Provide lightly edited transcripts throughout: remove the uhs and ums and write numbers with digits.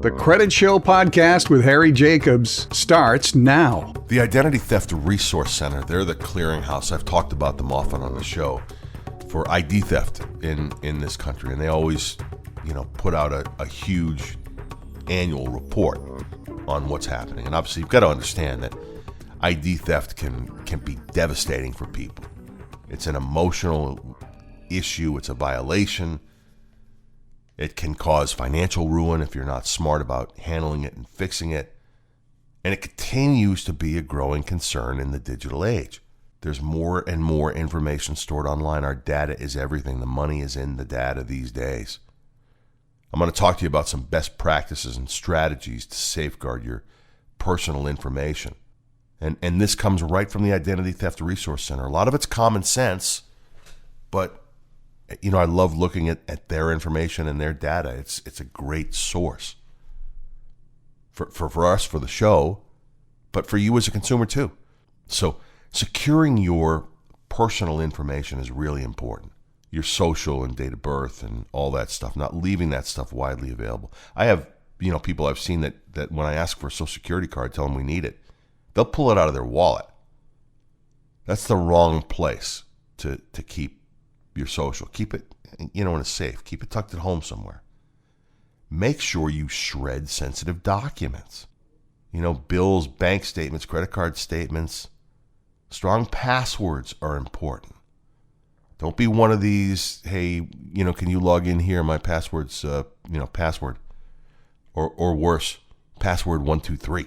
The Credit Show podcast with Harry Jacobs starts now. The Identity Theft Resource Center, they're the clearinghouse. I've talked about them often on the show for ID theft in this country. And they always, put out a huge annual report on what's happening. And obviously you've got to understand that ID theft can be devastating for people. It's an emotional issue. It's a violation. It can cause financial ruin if you're not smart about handling it and fixing it. And it continues to be a growing concern in the digital age. There's more and more information stored online. Our data is everything. The money is in the data these days. I'm going to talk to you about some best practices and strategies to safeguard your personal information. And this comes right from the Identity Theft Resource Center. A lot of it's common sense, but I love looking at their information and their data. It's a great source for us, for the show, but for you as a consumer too. So securing your personal information is really important. Your social and date of birth and all that stuff, not leaving that stuff widely available. I have, people I've seen that when I ask for a social security card, tell them we need it, they'll pull it out of their wallet. That's the wrong place to keep your social. Keep it, in a safe. Keep it tucked at home somewhere. Make sure you shred sensitive documents. Bills, bank statements, credit card statements. Strong passwords are important. Don't be one of these, hey, can you log in here? My password's, password. Or worse, password 123.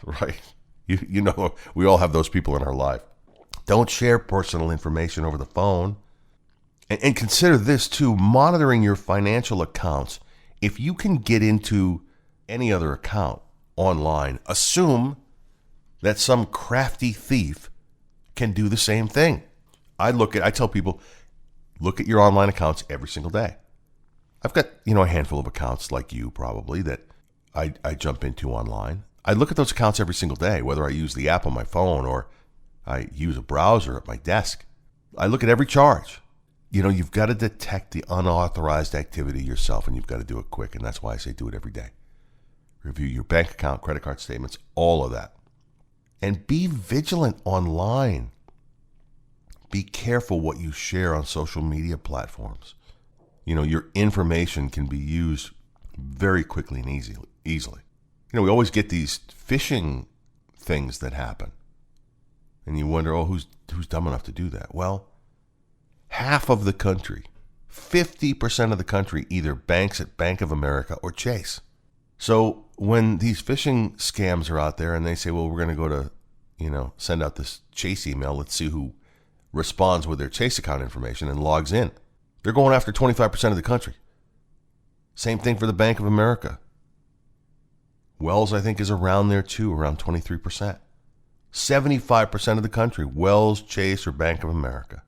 Right? We all have those people in our life. Don't share personal information over the phone. And consider this too, monitoring your financial accounts. If you can get into any other account online, assume that some crafty thief can do the same thing. I tell people, look at your online accounts every single day. I've got, a handful of accounts like you probably that I jump into online. I look at those accounts every single day, whether I use the app on my phone or I use a browser at my desk. I look at every charge. You've got to detect the unauthorized activity yourself, and you've got to do it quick. And that's why I say do it every day. Review your bank account, credit card statements, all of that. And be vigilant online. Be careful what you share on social media platforms. Your information can be used very quickly and easily. We always get these phishing things that happen. And you wonder, who's dumb enough to do that? Well, half of the country, 50% of the country, either banks at Bank of America or Chase. So when these phishing scams are out there and they say, well, we're going to go to, send out this Chase email, let's see who responds with their Chase account information and logs in. They're going after 25% of the country. Same thing for the Bank of America. Wells, I think, is around there too, around 23%. 75% of the country, Wells, Chase, or Bank of America.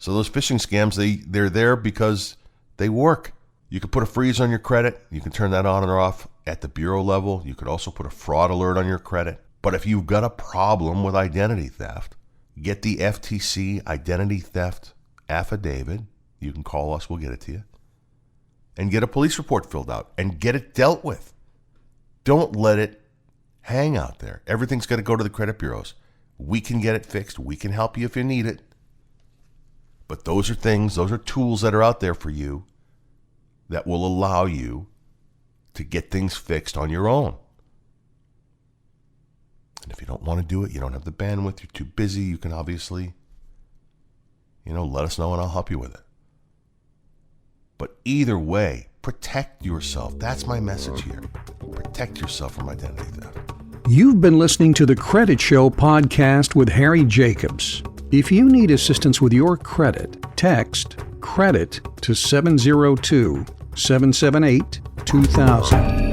So those phishing scams, they're there because they work. You can put a freeze on your credit. You can turn that on or off at the bureau level. You could also put a fraud alert on your credit. But if you've got a problem with identity theft, get the FTC identity theft affidavit. You can call us. We'll get it to you. And get a police report filled out and get it dealt with. Don't let it hang out there. Everything's got to go to the credit bureaus. We can get it fixed. We can help you if you need it. But those are tools that are out there for you that will allow you to get things fixed on your own. And if you don't want to do it, you don't have the bandwidth, you're too busy, you can obviously, let us know and I'll help you with it. But either way, protect yourself. That's my message here. Protect yourself from identity theft. You've been listening to the Credit Show podcast with Harry Jacobs. If you need assistance with your credit, text CREDIT to 702-778-2000.